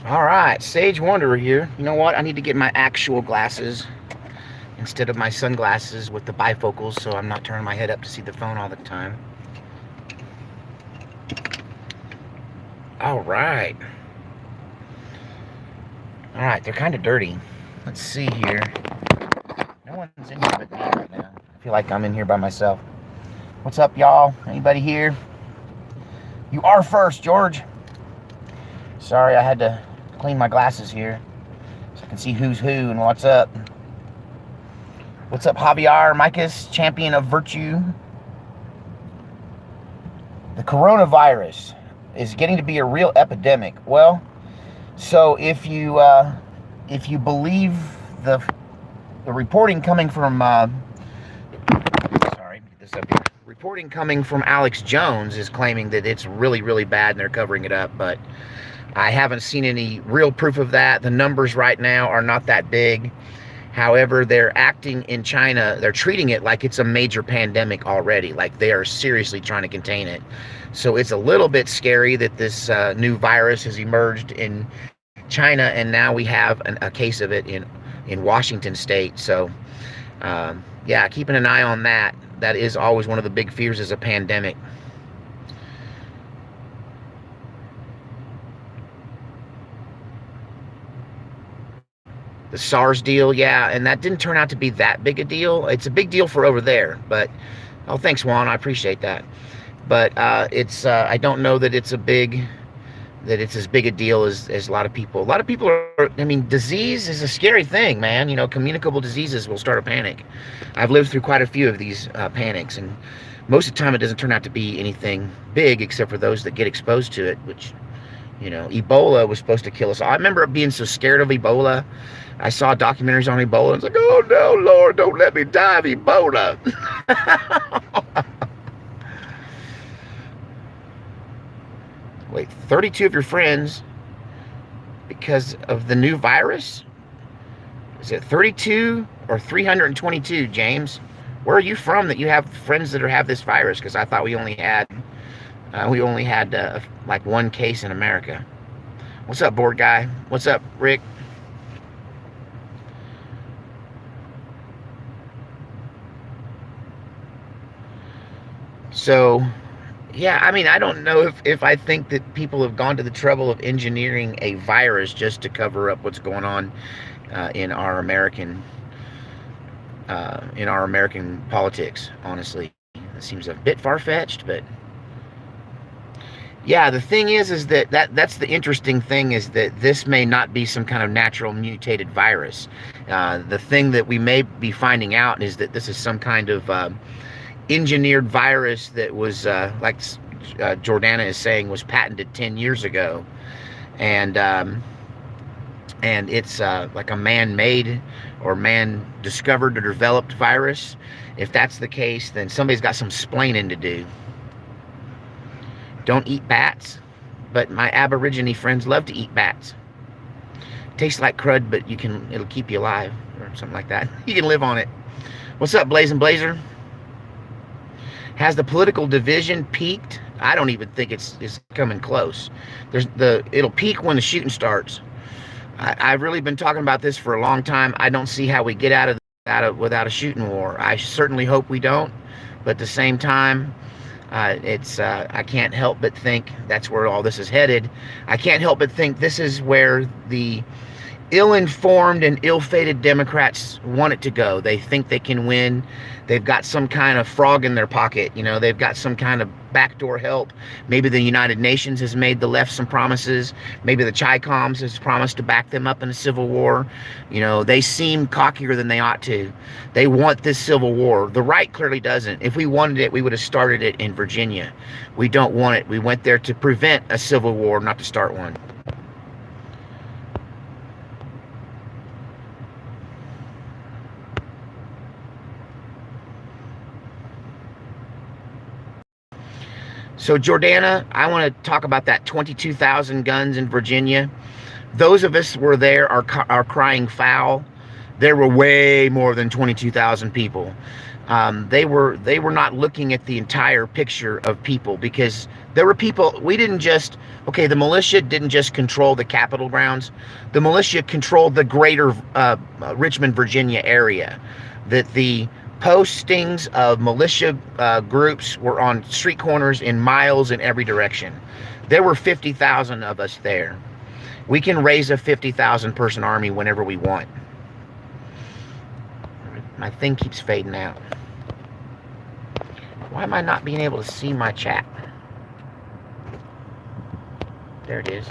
All right, Sage Wanderer here. You know what? I need to get my actual glasses instead of my sunglasses with the bifocals so I'm not turning my head up to see the phone all the time. All right. All right, they're kind of dirty. Let's see here. No one's in here but me right now. I feel like I'm in here by myself. What's up, y'all? Anybody here? You are first, George. Sorry, I had to clean my glasses here so I can see who's who and what's up. What's up, Javier Micas, champion of virtue? The coronavirus is getting to be a real epidemic. Well, so if you believe the reporting coming from sorry, get this up here. Reporting coming from Alex Jones is claiming that it's really, really bad and they're covering it up, but I haven't seen any real proof of that. The numbers right now are not that big. However, they're acting in China, they're treating it like it's a major pandemic already, like they are seriously trying to contain it. So it's a little bit scary that this new virus has emerged in China, and now we have a case of it in Washington State. So, yeah, keeping an eye on that. That is always one of the big fears, is a pandemic. The SARS deal, yeah, and that didn't turn out to be that big a deal. It's a big deal for over there, but oh, thanks, Juan, I appreciate that. But it's I don't know that it's as big a deal as a lot of people. A lot of people are. I mean, disease is a scary thing, man. You know, communicable diseases will start a panic. I've lived through quite a few of these panics, and most of the time it doesn't turn out to be anything big, except for those that get exposed to it, which, you know, Ebola was supposed to kill us all. I remember being so scared of Ebola. I saw documentaries on Ebola. And it's like, oh no, Lord, don't let me die of Ebola. Wait, 32 of your friends because of the new virus? Is it 32 or 322, James? Where are you from that you have friends that have this virus? Because I thought we only had like one case in America. What's up, board guy? What's up, Rick? So, yeah, I mean, I don't know if I think that people have gone to the trouble of engineering a virus just to cover up what's going on in our American politics. Honestly, it seems a bit far-fetched, but yeah, the thing is that's the interesting thing, is that this may not be some kind of natural mutated virus. The thing that we may be finding out is that this is some kind of engineered virus that was, like Jordana is saying, was patented 10 years ago, and it's like a man-made or man-discovered or developed virus. If that's the case, then somebody's got some splaining to do. Don't eat bats, but my Aborigine friends love to eat bats. Tastes like crud, but it'll keep you alive, or something like that. You can live on it. What's up, Blazing Blazer? Has the political division peaked? I don't even think it's coming close. It'll peak when the shooting starts. I've really been talking about this for a long time. I don't see how we get out of without a shooting war. I certainly hope we don't, but at the same time, I can't help but think that's where all this is headed. I can't help but think this is where the ill-informed and ill-fated Democrats want it to go. They think they can win. They've got some kind of frog in their pocket. You know, they've got some kind of backdoor help. Maybe the United Nations has made the left some promises. Maybe the Chi-Coms has promised to back them up in a civil war. You know, they seem cockier than they ought to. They want this civil war. The right clearly doesn't. If we wanted it, we would have started it in Virginia. We don't want it. We went there to prevent a civil war, not to start one. So, Jordana, I want to talk about that 22,000 guns in Virginia. Those of us who were there are crying foul. There were way more than 22,000 people. They were not looking at the entire picture of people, because there were people. We didn't just Okay. The militia didn't just control the Capitol grounds. The militia controlled the greater Richmond, Virginia area. That the postings of militia groups were on street corners in miles in every direction. There were 50,000 of us there. We can raise a 50,000 person army whenever we want. My thing keeps fading out. Why am I not being able to see my chat? There it is.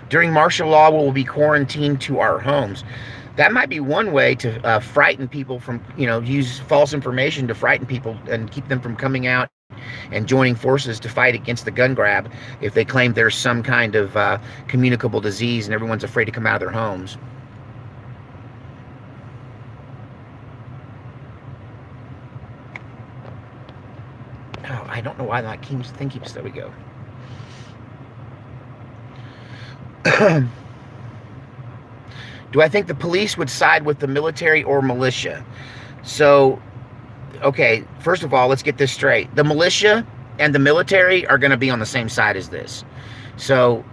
During martial law, we will be quarantined to our homes. That might be one way to frighten people from, use false information to frighten people and keep them from coming out and joining forces to fight against the gun grab if they claim there's some kind of communicable disease and everyone's afraid to come out of their homes. Oh, I don't know why that thing keeps... There we go. Do I think the police would side with the military or militia? So, okay, first of all, let's get this straight. The militia and the military are going to be on the same side as this. So,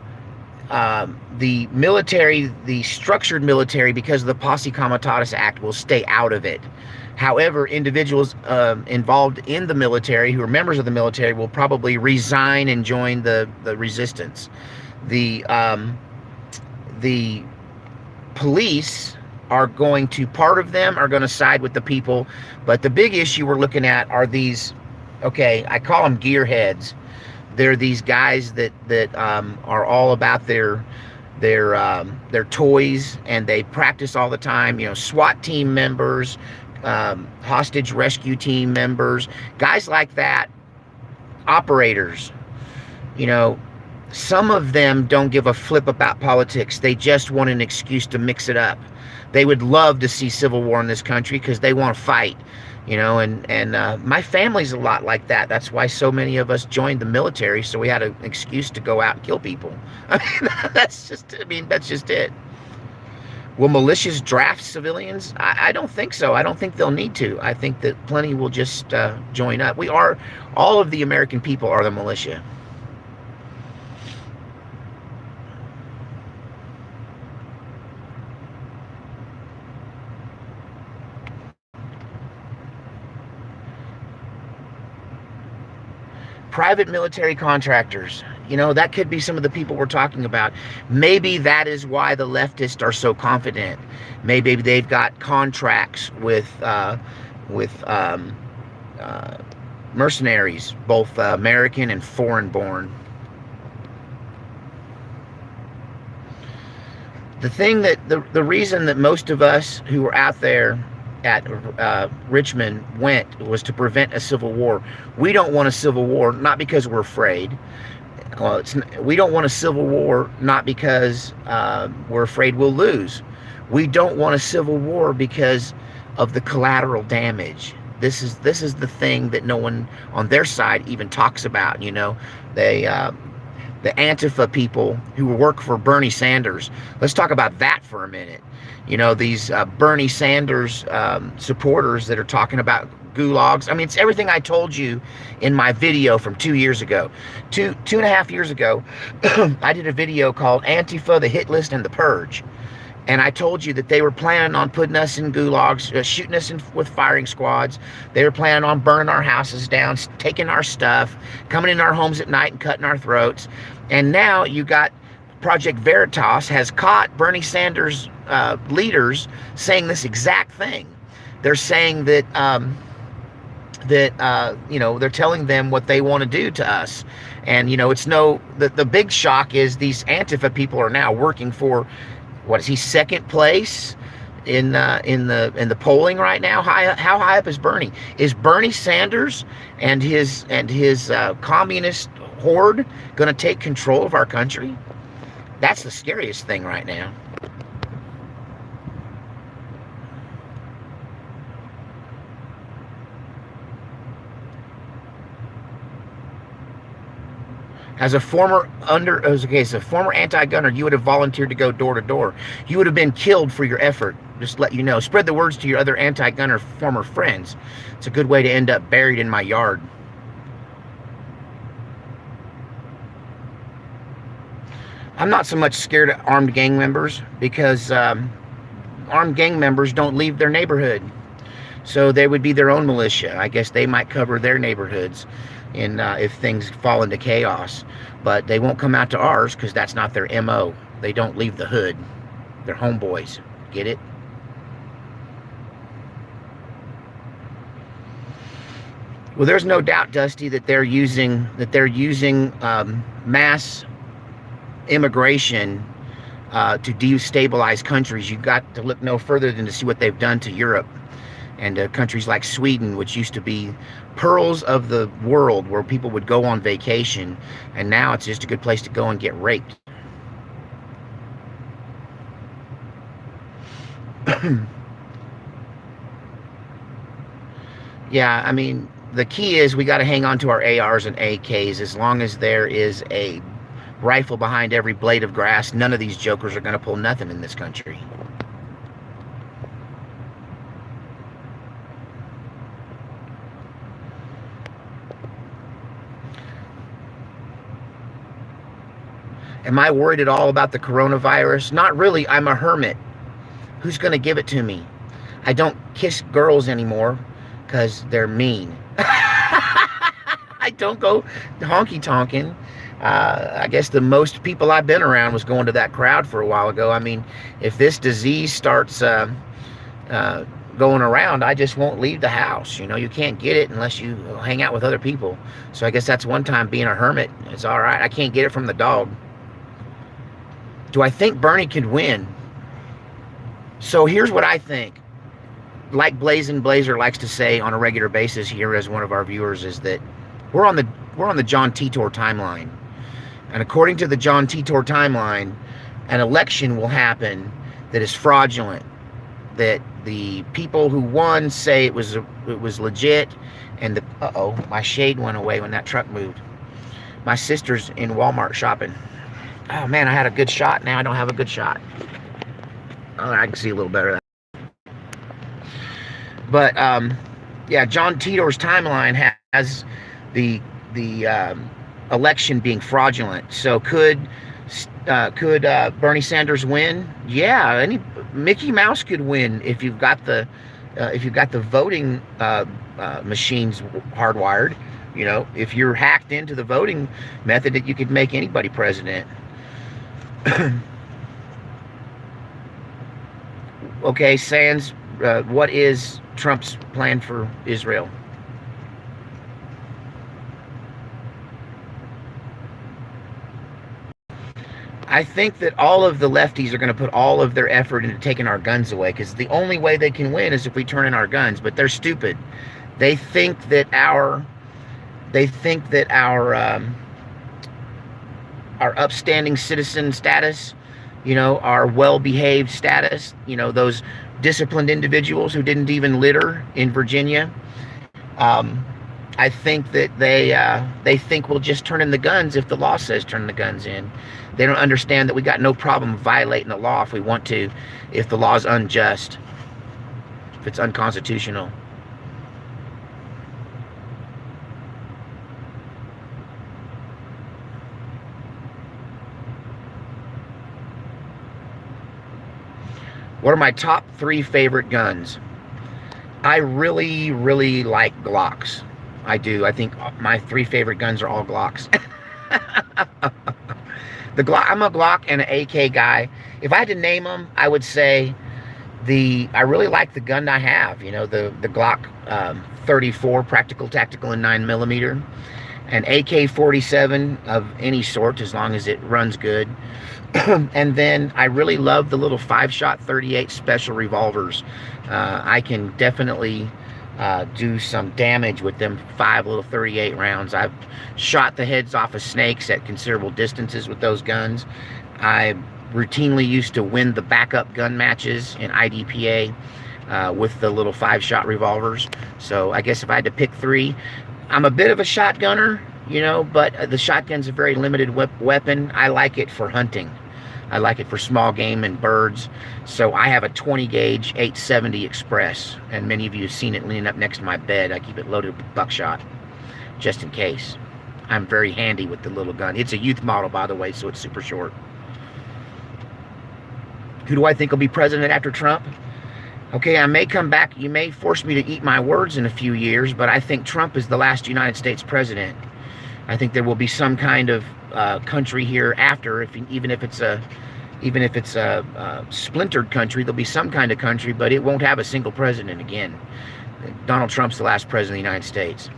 the military, the structured military, because of the Posse Comitatus Act, will stay out of it. However, individuals involved in the military, who are members of the military, will probably resign and join the resistance. The police are going to, part of them are going to side with the people, but the big issue we're looking at are these, okay, I call them gearheads. They're these guys that are all about their toys, and they practice all the time. SWAT team members, hostage rescue team members, guys like that, operators. Some of them don't give a flip about politics. They just want an excuse to mix it up. They would love to see civil war in this country because they want to fight, and my family's a lot like that. That's why so many of us joined the military, so we had an excuse to go out and kill people. That's just it. Will militias draft civilians? I don't think so. I don't think they'll need to. I think that plenty will just join up. All of the American people are the militia. Private military contractors, that could be some of the people we're talking about. Maybe that is why the leftists are so confident. Maybe they've got contracts with mercenaries, both American and foreign-born. The reason that most of us who were out there at Richmond went was to prevent a civil war. We don't want a civil war, not because we're afraid. We don't want a civil war, not because we're afraid we'll lose. We don't want a civil war because of the collateral damage. This is the thing that no one on their side even talks about. The Antifa people who work for Bernie Sanders. Let's talk about that for a minute. These Bernie Sanders supporters that are talking about gulags. I mean, it's everything I told you in my video from 2 years ago. Two and a half years ago, I did a video called Antifa, the Hit List, and the Purge. And I told you that they were planning on putting us in gulags, shooting us with firing squads. They were planning on burning our houses down, taking our stuff, coming in our homes at night and cutting our throats. And now you got Project Veritas has caught Bernie Sanders leaders saying this exact thing. They're saying that they're telling them what they want to do to us. And the big shock is these Antifa people are now working for, what is he, second place in the polling right now? How high up is Bernie? Is Bernie Sanders and his communist horde going to take control of our country? That's the scariest thing right now. As a former as a former anti-gunner, you would have volunteered to go door to door. You would have been killed for your effort. Just let you know. Spread the words to your other anti-gunner former friends. It's a good way to end up buried in my yard. I'm not so much scared of armed gang members because armed gang members don't leave their neighborhood. So they would be their own militia. I guess they might cover their neighborhoods if things fall into chaos. But they won't come out to ours because that's not their MO. They don't leave the hood. They're homeboys. Get it? Well, there's no doubt, Dusty, that they're using mass immigration to destabilize countries. You've got to look no further than to see what they've done to Europe and countries like Sweden, which used to be pearls of the world where people would go on vacation, and now it's just a good place to go and get raped. Yeah, I mean, the key is we got to hang on to our ARs and AKs. As long as there is a rifle behind every blade of grass, none of these jokers are going to pull nothing in this country. Am I worried at all about the coronavirus? Not really. I'm a hermit. Who's going to give it to me? I don't kiss girls anymore because they're mean. I don't go honky-tonking. I guess the most people I've been around was going to that crowd for a while ago. I mean, if this disease starts going around, I just won't leave the house. You know, you can't get it unless you hang out with other people. So I guess that's one time being a hermit. It's all right. I can't get it from the dog. Do I think Bernie could win? So here's what I think. Like Blazing Blazer likes to say on a regular basis here as one of our viewers, is that we're on the John Titor timeline. And according to the John Titor timeline, an election will happen that is fraudulent. That the people who won say it was legit, and my shade went away when that truck moved. My sister's in Walmart shopping. Oh man, I had a good shot. Now I don't have a good shot. Oh, I can see a little better. But yeah, John Titor's timeline has the election being fraudulent. So could Bernie Sanders win? Yeah, Mickey Mouse could win if you've got the voting machines hardwired. You know, if you're hacked into the voting method, that you could make anybody president. Okay, Sands, what is Trump's plan for Israel? I think that all of the lefties are going to put all of their effort into taking our guns away, because the only way they can win is if we turn in our guns. But they're stupid. They think that our upstanding citizen status, you know, our well-behaved status, you know, those disciplined individuals who didn't even litter in Virginia. I think that they think we'll just turn in the guns if the law says turn the guns in. They don't understand that we got no problem violating the law if we want to, if the law is unjust, if it's unconstitutional. What are my top 3 favorite guns? I really, really like Glocks. I do. I think my 3 favorite guns are all Glocks. I'm a Glock and an AK guy. If I had to name them, I would say I really like the gun I have. You know, the Glock 34 practical tactical and 9mm, an AK-47 of any sort as long as it runs good. And then I really love the little 5-shot 38 special revolvers. I can definitely do some damage with them 5 little 38 rounds. I've shot the heads off of snakes at considerable distances with those guns. I routinely used to win the backup gun matches in IDPA with the little 5-shot revolvers. So I guess if I had to pick 3, I'm a bit of a shotgunner, you know, but the shotgun's a very limited weapon. I like it for hunting. I like it for small game and birds. So I have a 20 gauge 870 Express, and many of you have seen it leaning up next to my bed. I keep it loaded with buckshot, just in case. I'm very handy with the little gun. It's a youth model, by the way, so it's super short. Who do I think will be president after Trump? Okay, I may come back. You may force me to eat my words in a few years, but I think Trump is the last United States president. I think there will be some kind of country here after, even if it's a splintered country, there'll be some kind of country, but it won't have a single president again. Donald Trump's the last president of the United States.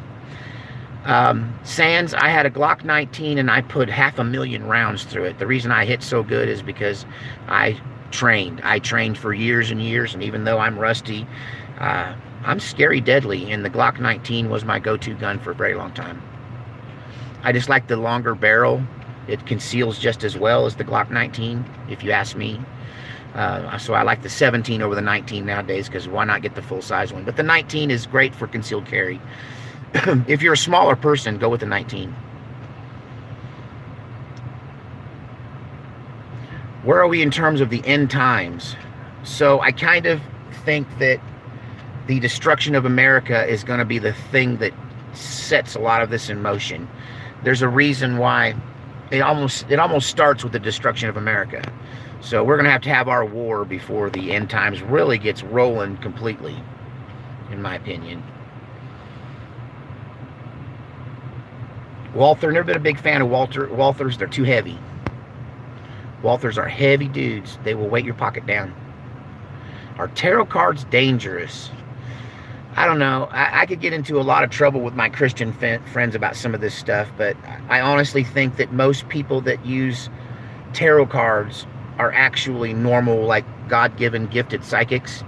Sands, I had a Glock 19 and I put 500,000 rounds through it. The reason I hit so good is because I trained for years and years, and even though I'm rusty, I'm scary deadly, and the Glock 19 was my go-to gun for a very long time. I just like the longer barrel. It conceals just as well as the Glock 19, if you ask me. So I like the 17 over the 19 nowadays, because why not get the full-size one? But the 19 is great for concealed carry. If you're a smaller person, go with the 19. Where are we in terms of the end times? So I kind of think that the destruction of America is going to be the thing that sets a lot of this in motion. There's a reason why it almost starts with the destruction of America. So we're going to have our war before the end times really gets rolling completely, in my opinion. Walther, never been a big fan of Walthers. They're too heavy. Walthers are heavy dudes. They will weight your pocket down. Are tarot cards dangerous? I don't know. I could get into a lot of trouble with my Christian friends about some of this stuff, but I honestly think that most people that use tarot cards are actually normal, like God-given gifted psychics.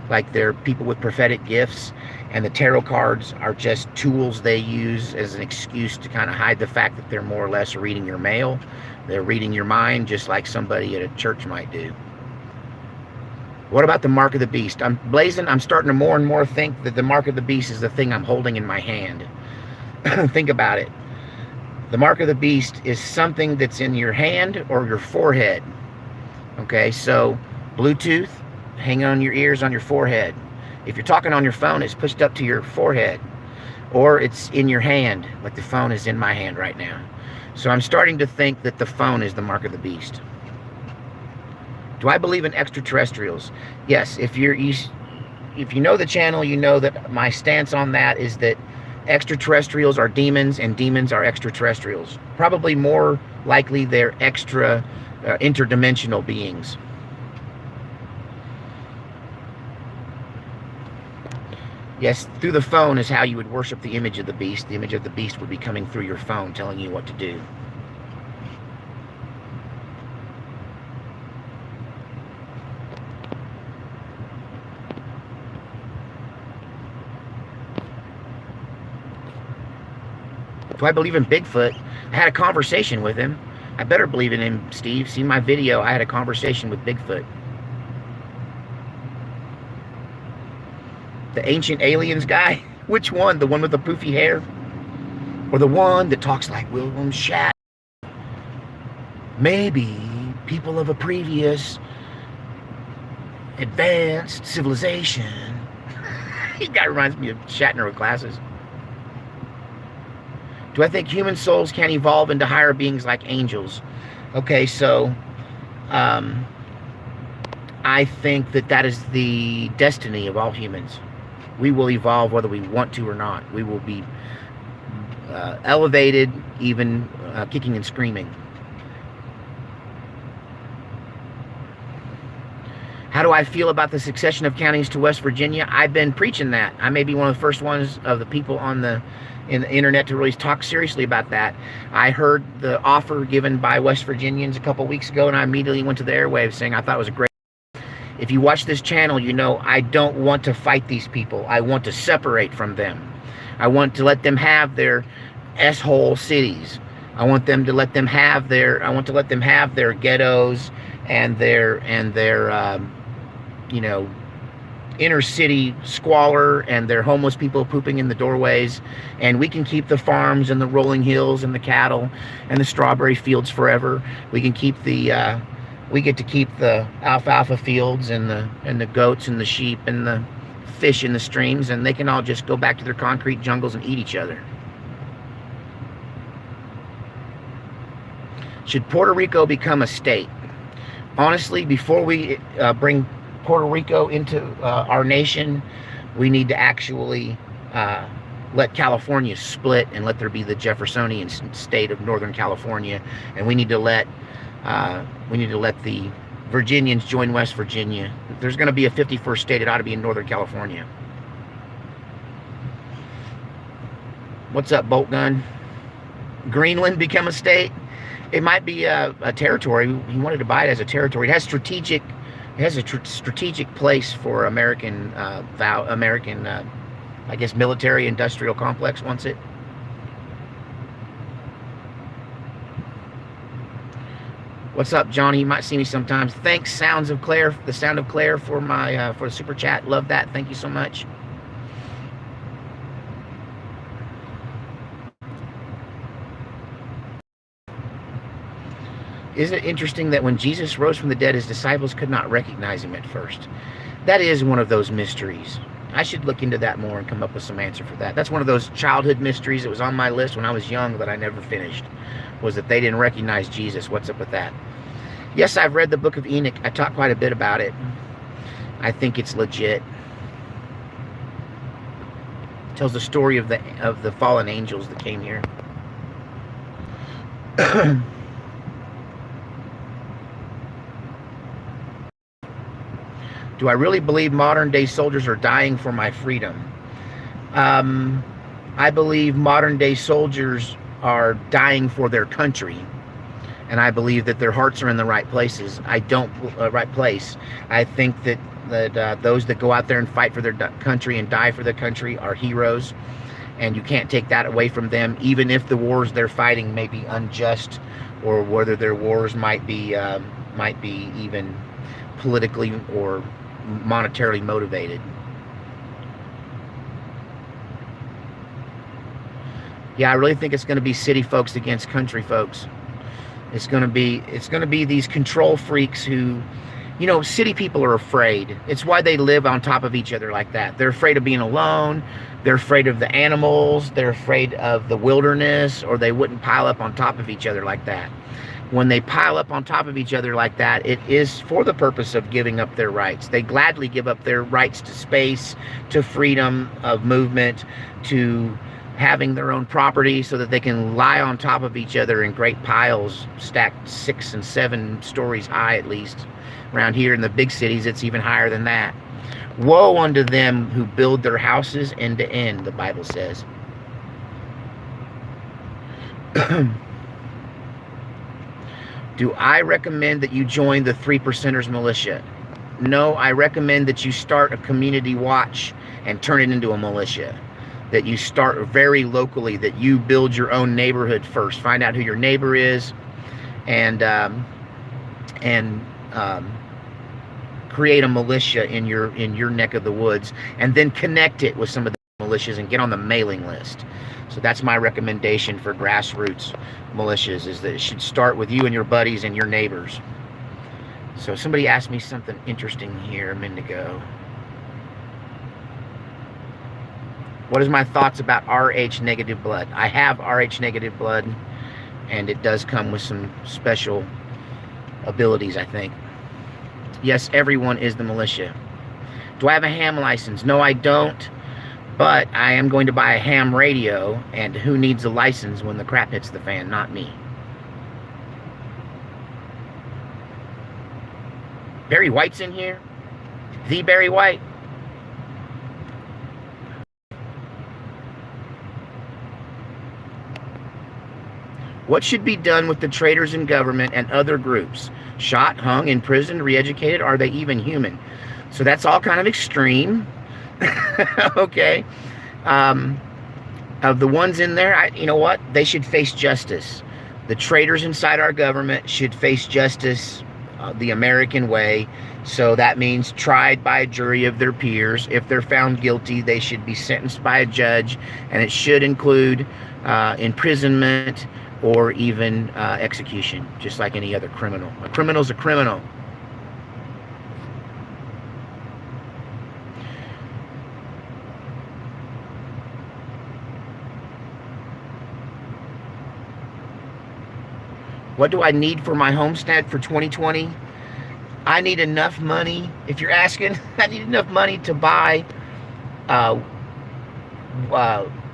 Like they're people with prophetic gifts, and the tarot cards are just tools they use as an excuse to kind of hide the fact that they're more or less reading your mail. They're reading your mind, just like somebody at a church might do. What about the mark of the beast? I'm starting to more and more think that the mark of the beast is the thing I'm holding in my hand. Think about it. The mark of the beast is something that's in your hand or your forehead. Okay, so Bluetooth, hang on your ears on your forehead. If you're talking on your phone, it's pushed up to your forehead, or it's in your hand, like the phone is in my hand right now. So I'm starting to think that the phone is the mark of the beast. Do I believe in extraterrestrials? Yes. If you know the channel, you know that my stance on that is that extraterrestrials are demons and demons are extraterrestrials. Probably more likely they're interdimensional beings. Yes, through the phone is how you would worship the image of the beast. The image of the beast would be coming through your phone, telling you what to do. Do I believe in Bigfoot? I had a conversation with him. I better believe in him, Steve. See my video. I had a conversation with Bigfoot. The ancient aliens guy? Which one? The one with the poofy hair? Or the one that talks like William Shatner? Maybe people of a previous advanced civilization. He guy reminds me of Shatner with glasses. Do I think human souls can evolve into higher beings like angels? Okay, so I think that is the destiny of all humans. We will evolve whether we want to or not. We will be elevated, even kicking and screaming. How do I feel about the succession of counties to West Virginia? I've been preaching that. I may be one of the first ones of the people in the internet to really talk seriously about that. I heard the offer given by West Virginians a couple weeks ago, and I immediately went to the airwaves saying I thought it was a great. If you watch this channel, you know I don't want to fight these people. I want to separate from them. I want to let them have their S-hole cities. I want to let them have their ghettos and their inner city squalor and their homeless people pooping in the doorways, and we can keep the farms and the rolling hills and the cattle and the strawberry fields forever. We can keep the we get to keep the alfalfa fields and the goats and the sheep and the fish in the streams, and they can all just go back to their concrete jungles and eat each other. Should Puerto Rico become a state? Honestly, before we bring Puerto Rico into our nation, we need to actually let California split and let there be the Jeffersonian state of Northern California, and we need to let the Virginians join West Virginia. If there's going to be a 51st state, it ought to be in Northern California. What's up, Bolt Gun? Greenland become a state? It might be a territory. He wanted to buy it as a territory. It has strategic. It has a strategic place for American, I guess, military industrial complex wants it. What's up, Johnny? You might see me sometimes. Thanks, Sounds of Claire, the Sound of Claire, for my for the super chat. Love that. Thank you so much. Isn't it interesting that when Jesus rose from the dead, his disciples could not recognize him at first? That is one of those mysteries. I should look into that more and come up with some answer for that. That's one of those childhood mysteries that was on my list when I was young that I never finished, was that they didn't recognize Jesus. What's up with that? Yes, I've read the Book of Enoch. I talk quite a bit about it. I think it's legit. It tells the story of the fallen angels that came here. Do I really believe modern day soldiers are dying for my freedom? I believe modern day soldiers are dying for their country, and I believe that their hearts are in the right places. Right place. I think that those that go out there and fight for their country and die for their country are heroes, and you can't take that away from them, even if the wars they're fighting may be unjust, or whether their wars might be even politically or monetarily motivated. Yeah, I really think it's going to be city folks against country folks. It's going to be these control freaks who, city people are afraid. It's why they live on top of each other like that. They're afraid of being alone. They're afraid of the animals. They're afraid of the wilderness, or they wouldn't pile up on top of each other like that. When they pile up on top of each other like that, it is for the purpose of giving up their rights. They gladly give up their rights to space, to freedom of movement, to having their own property, so that they can lie on top of each other in great piles, stacked 6 and 7 stories high at least. Around here in the big cities, it's even higher than that. Woe unto them who build their houses end to end, the Bible says. Do I recommend that you join the 3%ers militia? No, I recommend that you start a community watch and turn it into a militia. That you start very locally, that you build your own neighborhood first. Find out who your neighbor is, and create a militia in your neck of the woods, and then connect it with some of the militias and get on the mailing list. So that's my recommendation for grassroots militias, is that it should start with you and your buddies and your neighbors. So somebody asked me something interesting here a minute ago. What is my thoughts about Rh negative blood? I have Rh negative blood, and it does come with some special abilities, I think. Yes, everyone is the militia. Do I have a ham license? No, I don't. But I am going to buy a ham radio, and who needs a license when the crap hits the fan? Not me. Barry White's in here? The Barry White? What should be done with the traitors in government and other groups? Shot, hung, imprisoned, re-educated? Are they even human? So that's all kind of extreme. Okay. Of the ones in there, you know what? They should face justice. The traitors inside our government should face justice the American way. So that means tried by a jury of their peers. If they're found guilty, they should be sentenced by a judge, and it should include imprisonment or even execution, just like any other criminal. A criminal's a criminal. What do I need for my homestead for 2020? I need enough money. If you're asking, I need enough money to buy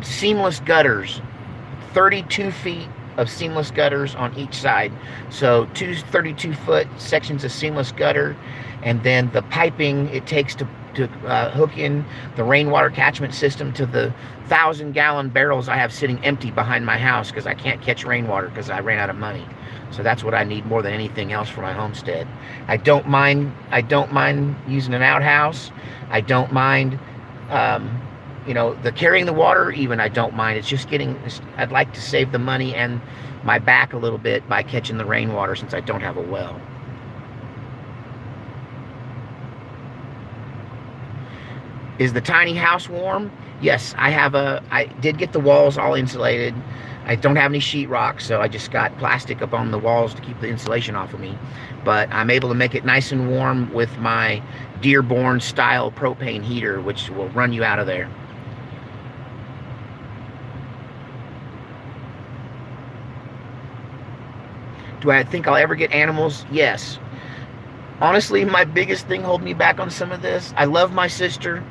seamless gutters, 32 feet of seamless gutters on each side. So two 32-foot sections of seamless gutter, and then the piping it takes to hook in the rainwater catchment system to the 1,000-gallon barrels I have sitting empty behind my house because I can't catch rainwater because I ran out of money. So that's what I need more than anything else for my homestead. I don't mind using an outhouse. I don't mind the carrying the water even. I don't mind. It's just I'd like to save the money and my back a little bit by catching the rainwater since I don't have a well. Is the tiny house warm? Yes, I did get the walls all insulated. I don't have any sheetrock, so I just got plastic up on the walls to keep the insulation off of me. But I'm able to make it nice and warm with my Dearborn style propane heater, which will run you out of there. Do I think I'll ever get animals? Yes. Honestly, my biggest thing holding me back on some of this, I love my sister,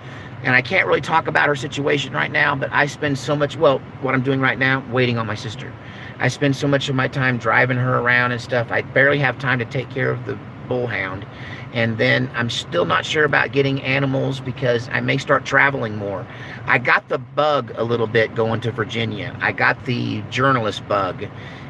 and I can't really talk about her situation right now, but I spend so much, well, what I'm doing right now, waiting on my sister. I spend so much of my time driving her around and stuff. I barely have time to take care of the bullhound. And then I'm still not sure about getting animals because I may start traveling more. I got the bug a little bit going to Virginia. I got the journalist bug.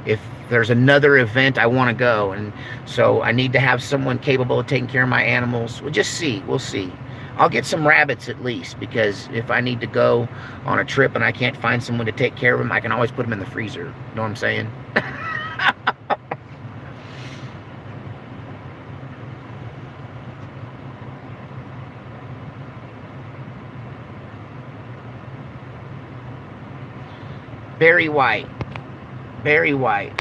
If there's another event, I want to go. And so I need to have someone capable of taking care of my animals. We'll just see. We'll see. I'll get some rabbits at least, because if I need to go on a trip and I can't find someone to take care of them, I can always put them in the freezer. You know what I'm saying? Barry White. Barry White.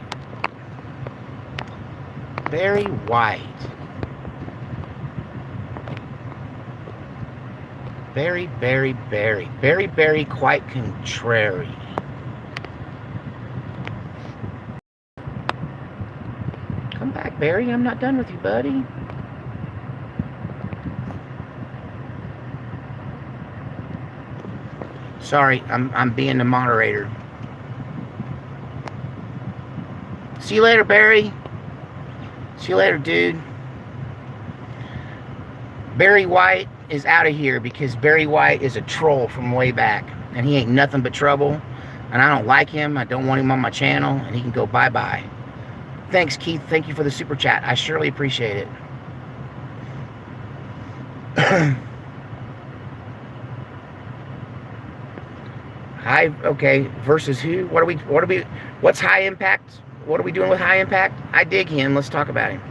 Barry White. Very, quite contrary. Come back, Barry. I'm not done with you, buddy. Sorry, I'm being the moderator. See you later, Barry. See you later, dude. Barry White is out of here because Barry White is a troll from way back, and he ain't nothing but trouble, and I don't like him. I don't want him on my channel, and he can go bye-bye. Thanks, Keith. Thank you for the super chat. I surely appreciate it. Okay, versus who? What's High Impact? What are we doing with High Impact? I dig him. Let's talk about him.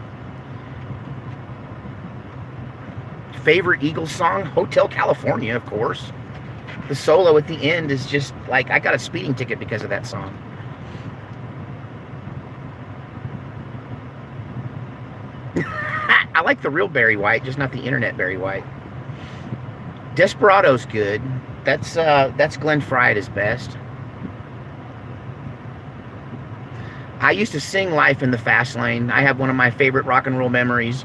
Favorite Eagles song? Hotel California, of course. The solo at the end is just like, I got a speeding ticket because of that song. I like the real Barry White, just not the internet Barry White. Desperado's good. That's Glenn Frey at his best. I used to sing Life in the Fast Lane. I have one of my favorite rock and roll memories.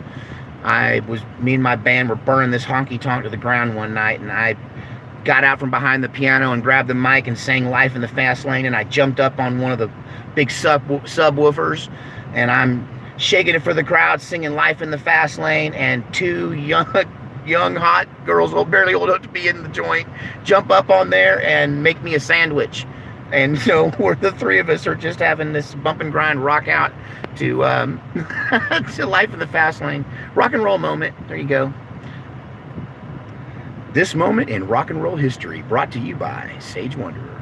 Me and my band were burning this honky-tonk to the ground one night, and I got out from behind the piano and grabbed the mic and sang Life in the Fast Lane, and I jumped up on one of the big subwoofers, and I'm shaking it for the crowd, singing Life in the Fast Lane, and two young hot girls, barely old enough to be in the joint, jump up on there and make me a sandwich. And so the three of us are just having this bump and grind rock out to to Life in the Fast Lane. Rock and roll moment. There you go. This moment in rock and roll history brought to you by Sage Wanderer.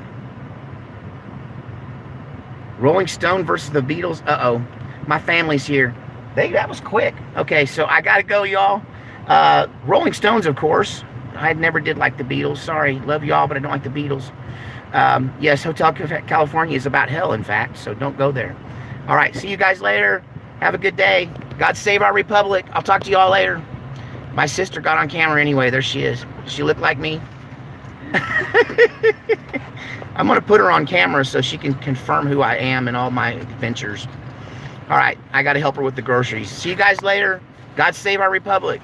Rolling Stone versus the Beatles. Uh-oh. My family's here. That was quick. Okay, so I gotta go, y'all. Rolling Stones, of course. I never did like the Beatles. Sorry, love y'all, but I don't like the Beatles. Yes, Hotel California is about hell, in fact, so don't go there. All right, see you guys later. Have a good day. God save our republic. I'll talk to y'all later. My sister got on camera anyway. There she is. Does she look like me? I'm going to put her on camera so she can confirm who I am and all my adventures. All right, I got to help her with the groceries. See you guys later. God save our republic.